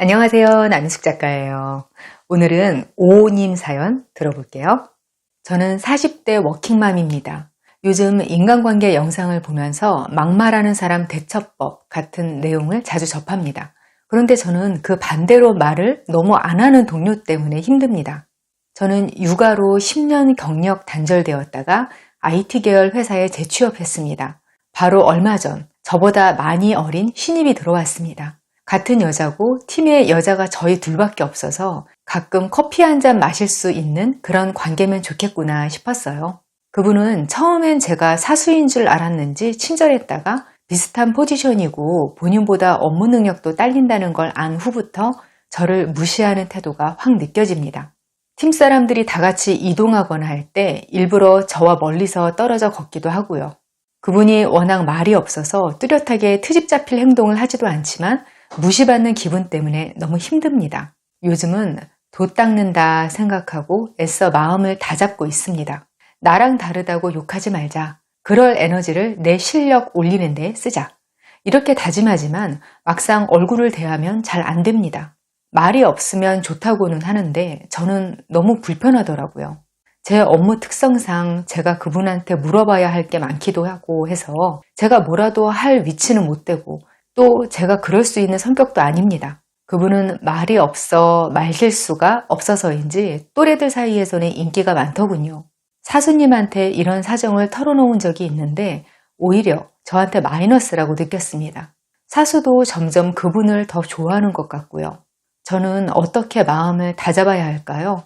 안녕하세요. 남인숙 작가예요. 오늘은 오님 사연 들어볼게요. 저는 40대 워킹맘입니다. 요즘 인간관계 영상을 보면서 막말하는 사람 대처법 같은 내용을 자주 접합니다. 그런데 저는 그 반대로 말을 너무 안 하는 동료 때문에 힘듭니다. 저는 육아로 10년 경력 단절되었다가 IT 계열 회사에 재취업했습니다. 바로 얼마 전 저보다 많이 어린 신입이 들어왔습니다. 같은 여자고 팀에 여자가 저희 둘밖에 없어서 가끔 커피 한 잔 마실 수 있는 그런 관계면 좋겠구나 싶었어요. 그분은 처음엔 제가 사수인 줄 알았는지 친절했다가 비슷한 포지션이고 본인보다 업무 능력도 딸린다는 걸 안 후부터 저를 무시하는 태도가 확 느껴집니다. 팀 사람들이 다 같이 이동하거나 할 때 일부러 저와 멀리서 떨어져 걷기도 하고요. 그분이 워낙 말이 없어서 뚜렷하게 트집 잡힐 행동을 하지도 않지만 무시받는 기분 때문에 너무 힘듭니다. 요즘은 돛 닦는다 생각하고 애써 마음을 다잡고 있습니다. 나랑 다르다고 욕하지 말자. 그럴 에너지를 내 실력 올리는 데 쓰자. 이렇게 다짐하지만 막상 얼굴을 대하면 잘 안 됩니다. 말이 없으면 좋다고는 하는데 저는 너무 불편하더라고요. 제 업무 특성상 제가 그분한테 물어봐야 할 게 많기도 하고 해서 제가 뭐라도 할 위치는 못 되고 또 제가 그럴 수 있는 성격도 아닙니다. 그분은 말이 없어 말실수가 없어서인지 또래들 사이에서는 인기가 많더군요. 사수님한테 이런 사정을 털어놓은 적이 있는데 오히려 저한테 마이너스라고 느꼈습니다. 사수도 점점 그분을 더 좋아하는 것 같고요. 저는 어떻게 마음을 다잡아야 할까요?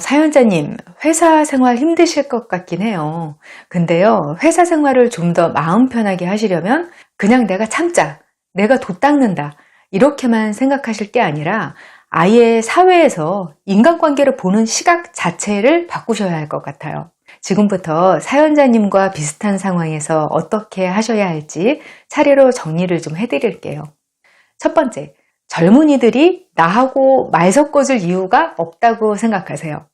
사연자님, 회사 생활 힘드실 것 같긴 해요. 근데요, 회사 생활을 좀 더 마음 편하게 하시려면 그냥 내가 참자, 내가 돛 닦는다, 이렇게만 생각하실 게 아니라 아예 사회에서 인간관계를 보는 시각 자체를 바꾸셔야 할 것 같아요. 지금부터 사연자님과 비슷한 상황에서 어떻게 하셔야 할지 차례로 정리를 좀 해드릴게요. 첫 번째, 젊은이들이 나하고 말 섞어줄 이유가 없다고 생각하세요.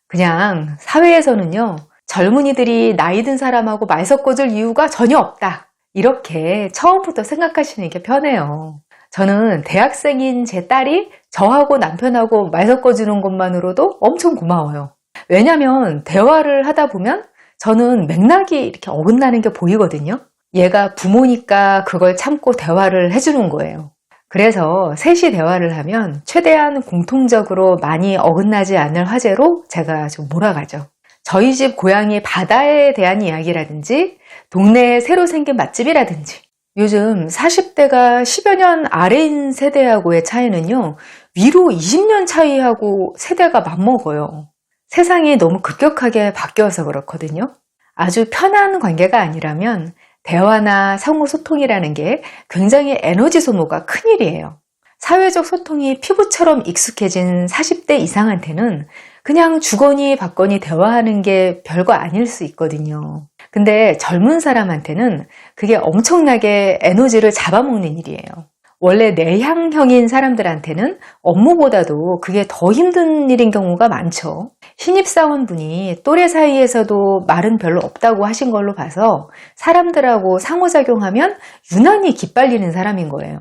그냥 사회에서는요, 젊은이들이 나이 든 사람하고 말 섞어줄 이유가 전혀 없다. 이렇게 처음부터 생각하시는 게 편해요. 저는 대학생인 제 딸이 저하고 남편하고 말 섞어주는 것만으로도 엄청 고마워요. 왜냐면 대화를 하다 보면 저는 맥락이 이렇게 어긋나는 게 보이거든요. 얘가 부모니까 그걸 참고 대화를 해주는 거예요. 그래서 셋이 대화를 하면 최대한 공통적으로 많이 어긋나지 않을 화제로 제가 좀 몰아가죠. 저희 집 고향이 바다에 대한 이야기라든지 동네에 새로 생긴 맛집이라든지 요즘 40대가 10여 년 아래인 세대하고의 차이는요. 위로 20년 차이하고 세대가 맞먹어요. 세상이 너무 급격하게 바뀌어서 그렇거든요. 아주 편한 관계가 아니라면 대화나 상호소통이라는 게 굉장히 에너지 소모가 큰일이에요. 사회적 소통이 피부처럼 익숙해진 40대 이상한테는 그냥 주거니 받거니 대화하는 게 별거 아닐 수 있거든요. 근데 젊은 사람한테는 그게 엄청나게 에너지를 잡아먹는 일이에요. 원래 내향형인 사람들한테는 업무보다도 그게 더 힘든 일인 경우가 많죠. 신입사원분이 또래 사이에서도 말은 별로 없다고 하신 걸로 봐서 사람들하고 상호작용하면 유난히 기빨리는 사람인 거예요.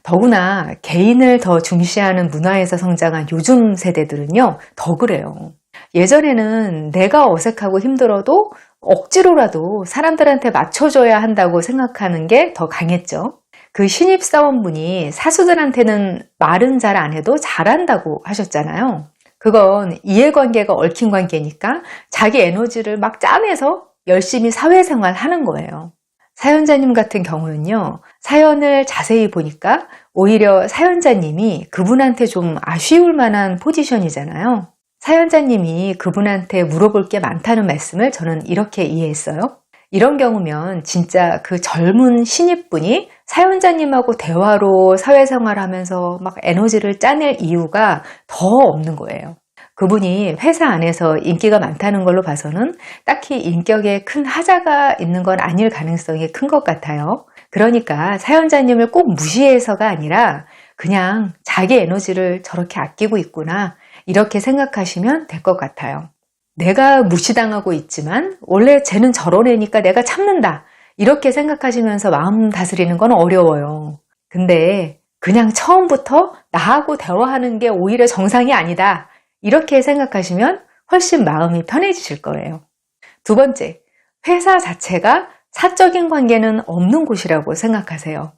더구나 개인을 더 중시하는 문화에서 성장한 요즘 세대들은요, 더 그래요. 예전에는 내가 어색하고 힘들어도 억지로라도 사람들한테 맞춰줘야 한다고 생각하는 게 더 강했죠. 그 신입사원분이 사수들한테는 말은 잘 안 해도 잘한다고 하셨잖아요. 그건 이해관계가 얽힌 관계니까 자기 에너지를 막 짜내서 열심히 사회생활 하는 거예요. 사연자님 같은 경우는요, 사연을 자세히 보니까 오히려 사연자님이 그분한테 좀 아쉬울 만한 포지션이잖아요. 사연자님이 그분한테 물어볼 게 많다는 말씀을 저는 이렇게 이해했어요. 이런 경우면 진짜 그 젊은 신입분이 사연자님하고 대화로 사회생활하면서 막 에너지를 짜낼 이유가 더 없는 거예요. 그분이 회사 안에서 인기가 많다는 걸로 봐서는 딱히 인격에 큰 하자가 있는 건 아닐 가능성이 큰 것 같아요. 그러니까 사연자님을 꼭 무시해서가 아니라 그냥 자기 에너지를 저렇게 아끼고 있구나 이렇게 생각하시면 될 것 같아요. 내가 무시당하고 있지만 원래 쟤는 저런 애니까 내가 참는다 이렇게 생각하시면서 마음 다스리는 건 어려워요. 근데 그냥 처음부터 나하고 대화하는 게 오히려 정상이 아니다. 이렇게 생각하시면 훨씬 마음이 편해지실 거예요. 두 번째, 회사 자체가 사적인 관계는 없는 곳이라고 생각하세요.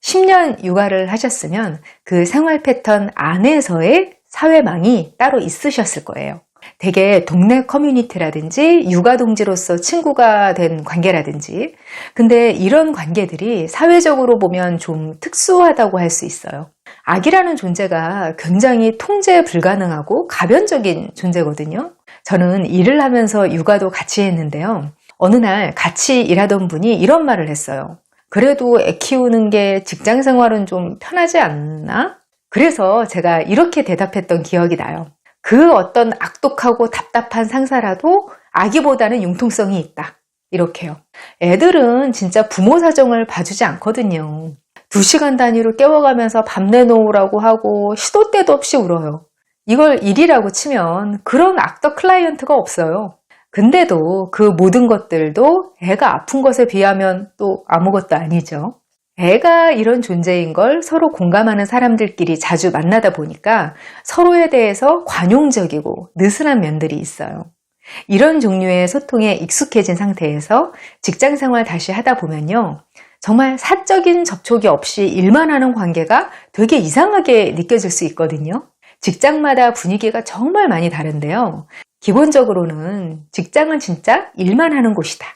10년 육아를 하셨으면 그 생활 패턴 안에서의 사회망이 따로 있으셨을 거예요. 되게 동네 커뮤니티라든지 육아 동지로서 친구가 된 관계라든지, 근데 이런 관계들이 사회적으로 보면 좀 특수하다고 할 수 있어요. 아기라는 존재가 굉장히 통제 불가능하고 가변적인 존재거든요. 저는 일을 하면서 육아도 같이 했는데요. 어느 날 같이 일하던 분이 이런 말을 했어요. 그래도 애 키우는 게 직장 생활은 좀 편하지 않나? 그래서 제가 이렇게 대답했던 기억이 나요. 그 어떤 악독하고 답답한 상사라도 아기보다는 융통성이 있다. 이렇게요. 애들은 진짜 부모 사정을 봐주지 않거든요. 2시간 단위로 깨워가면서 밤 내놓으라고 하고 시도 때도 없이 울어요. 이걸 일이라고 치면 그런 악덕 클라이언트가 없어요. 근데도 그 모든 것들도 애가 아픈 것에 비하면 또 아무것도 아니죠. 애가 이런 존재인 걸 서로 공감하는 사람들끼리 자주 만나다 보니까 서로에 대해서 관용적이고 느슨한 면들이 있어요. 이런 종류의 소통에 익숙해진 상태에서 직장 생활 다시 하다 보면요. 정말 사적인 접촉이 없이 일만 하는 관계가 되게 이상하게 느껴질 수 있거든요. 직장마다 분위기가 정말 많이 다른데요. 기본적으로는 직장은 진짜 일만 하는 곳이다.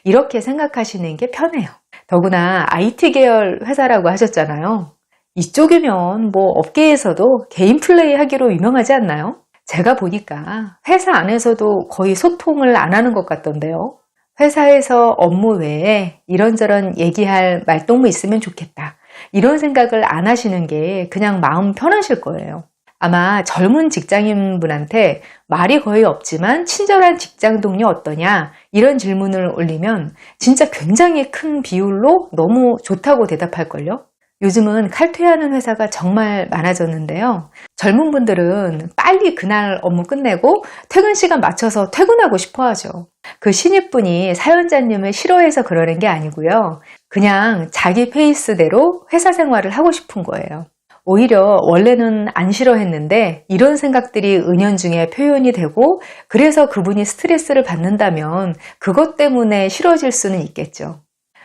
이렇게 생각하시는 게 편해요. 더구나 IT 계열 회사라고 하셨잖아요. 이쪽이면 뭐 업계에서도 개인 플레이 하기로 유명하지 않나요? 제가 보니까 회사 안에서도 거의 소통을 안 하는 것 같던데요. 회사에서 업무 외에 이런저런 얘기할 말동무 있으면 좋겠다. 이런 생각을 안 하시는 게 그냥 마음 편하실 거예요. 아마 젊은 직장인분한테 말이 거의 없지만 친절한 직장 동료 어떠냐 이런 질문을 올리면 진짜 굉장히 큰 비율로 너무 좋다고 대답할걸요. 요즘은 칼퇴하는 회사가 정말 많아졌는데요. 젊은 분들은 빨리 그날 업무 끝내고 퇴근 시간 맞춰서 퇴근하고 싶어 하죠. 그 신입분이 사연자님을 싫어해서 그러는 게 아니고요. 그냥 자기 페이스대로 회사 생활을 하고 싶은 거예요. 오히려 원래는 안 싫어했는데 이런 생각들이 은연중에 표현이 되고 그래서 그분이 스트레스를 받는다면 그것 때문에 싫어질 수는 있겠죠.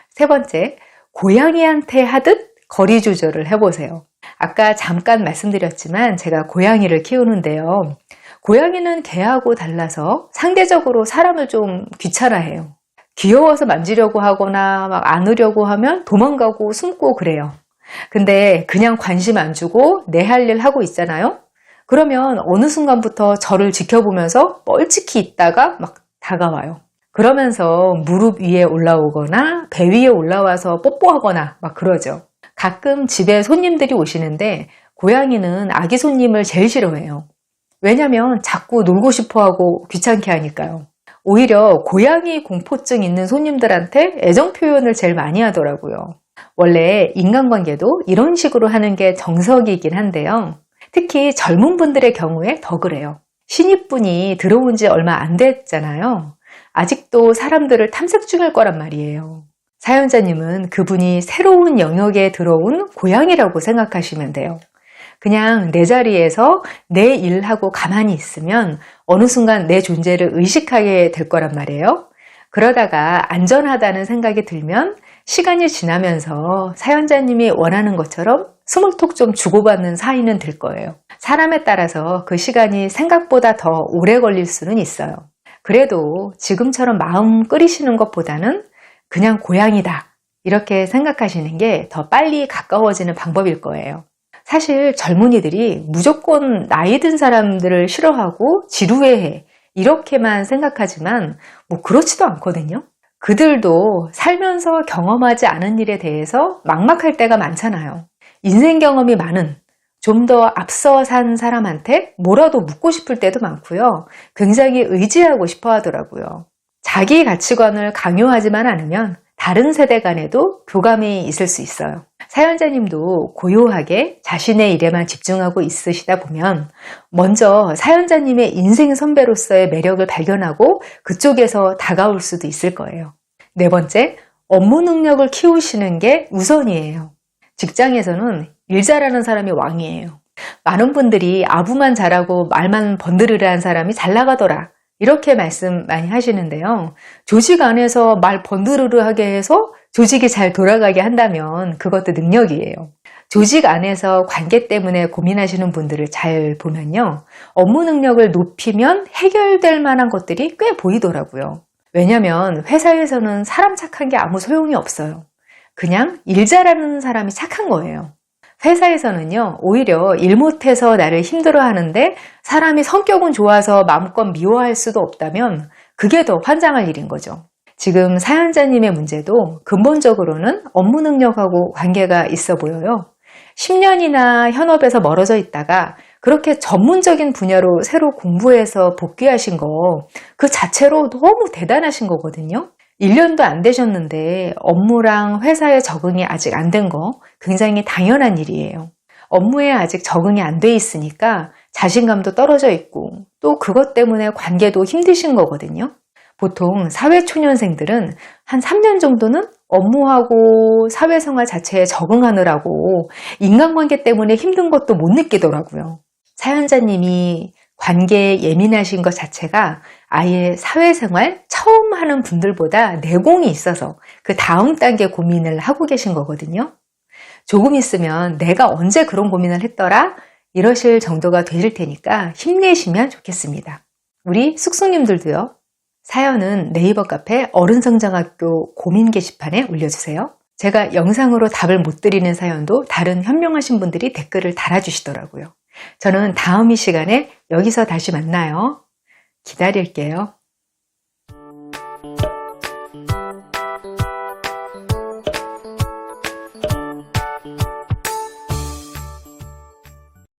세 번째, 고양이한테 하듯 거리 조절을 해보세요. 아까 잠깐 말씀드렸지만 제가 고양이를 키우는데요. 고양이는 개하고 달라서 상대적으로 사람을 좀 귀찮아해요. 귀여워서 만지려고 하거나 막 안으려고 하면 도망가고 숨고 그래요. 근데 그냥 관심 안 주고 내 할 일 하고 있잖아요? 그러면 어느 순간부터 저를 지켜보면서 뻘찍히 있다가 막 다가와요. 그러면서 무릎 위에 올라오거나 배 위에 올라와서 뽀뽀하거나 막 그러죠. 가끔 집에 손님들이 오시는데 고양이는 아기 손님을 제일 싫어해요. 왜냐면 자꾸 놀고 싶어하고 귀찮게 하니까요. 오히려 고양이 공포증 있는 손님들한테 애정 표현을 제일 많이 하더라고요. 원래 인간관계도 이런 식으로 하는 게 정석이긴 한데요. 특히 젊은 분들의 경우에 더 그래요. 신입분이 들어온 지 얼마 안 됐잖아요. 아직도 사람들을 탐색 중일 거란 말이에요. 사연자님은 그분이 새로운 영역에 들어온 고양이라고 생각하시면 돼요. 그냥 내 자리에서 내 일하고 가만히 있으면 어느 순간 내 존재를 의식하게 될 거란 말이에요. 그러다가 안전하다는 생각이 들면 시간이 지나면서 사연자님이 원하는 것처럼 스몰톡 좀 주고받는 사이는 될 거예요. 사람에 따라서 그 시간이 생각보다 더 오래 걸릴 수는 있어요. 그래도 지금처럼 마음 끓이시는 것보다는 그냥 고양이다 이렇게 생각하시는 게 더 빨리 가까워지는 방법일 거예요. 사실 젊은이들이 무조건 나이 든 사람들을 싫어하고 지루해해 이렇게만 생각하지만 뭐 그렇지도 않거든요. 그들도 살면서 경험하지 않은 일에 대해서 막막할 때가 많잖아요. 인생 경험이 많은 좀 더 앞서 산 사람한테 뭐라도 묻고 싶을 때도 많고요. 굉장히 의지하고 싶어 하더라고요. 자기 가치관을 강요하지만 않으면 다른 세대 간에도 교감이 있을 수 있어요. 사연자님도 고요하게 자신의 일에만 집중하고 있으시다 보면 먼저 사연자님의 인생 선배로서의 매력을 발견하고 그쪽에서 다가올 수도 있을 거예요. 네 번째, 업무 능력을 키우시는 게 우선이에요. 직장에서는 일 잘하는 사람이 왕이에요. 많은 분들이 아부만 잘하고 말만 번드르르한 사람이 잘 나가더라, 이렇게 말씀 많이 하시는데요. 조직 안에서 말 번드르르하게 해서 조직이 잘 돌아가게 한다면 그것도 능력이에요. 조직 안에서 관계 때문에 고민하시는 분들을 잘 보면요, 업무 능력을 높이면 해결될 만한 것들이 꽤 보이더라고요. 왜냐면 회사에서는 사람 착한 게 아무 소용이 없어요. 그냥 일 잘하는 사람이 착한 거예요. 회사에서는요, 오히려 일 못해서 나를 힘들어하는데 사람이 성격은 좋아서 마음껏 미워할 수도 없다면 그게 더 환장할 일인 거죠. 지금 사연자님의 문제도 근본적으로는 업무 능력하고 관계가 있어 보여요. 10년이나 현업에서 멀어져 있다가 그렇게 전문적인 분야로 새로 공부해서 복귀하신 거, 그 자체로 너무 대단하신 거거든요. 1년도 안 되셨는데 업무랑 회사에 적응이 아직 안 된 거 굉장히 당연한 일이에요. 업무에 아직 적응이 안 돼 있으니까 자신감도 떨어져 있고 또 그것 때문에 관계도 힘드신 거거든요. 보통 사회초년생들은 한 3년 정도는 업무하고 사회생활 자체에 적응하느라고 인간관계 때문에 힘든 것도 못 느끼더라고요. 사연자님이 관계에 예민하신 것 자체가 아예 사회생활 처음 하는 분들보다 내공이 있어서 그 다음 단계 고민을 하고 계신 거거든요. 조금 있으면 내가 언제 그런 고민을 했더라? 이러실 정도가 되실 테니까 힘내시면 좋겠습니다. 우리 쑥쑥님들도요. 사연은 네이버 카페 어른성장학교 고민 게시판에 올려주세요. 제가 영상으로 답을 못 드리는 사연도 다른 현명하신 분들이 댓글을 달아주시더라고요. 저는 다음 이 시간에 여기서 다시 만나요. 기다릴게요.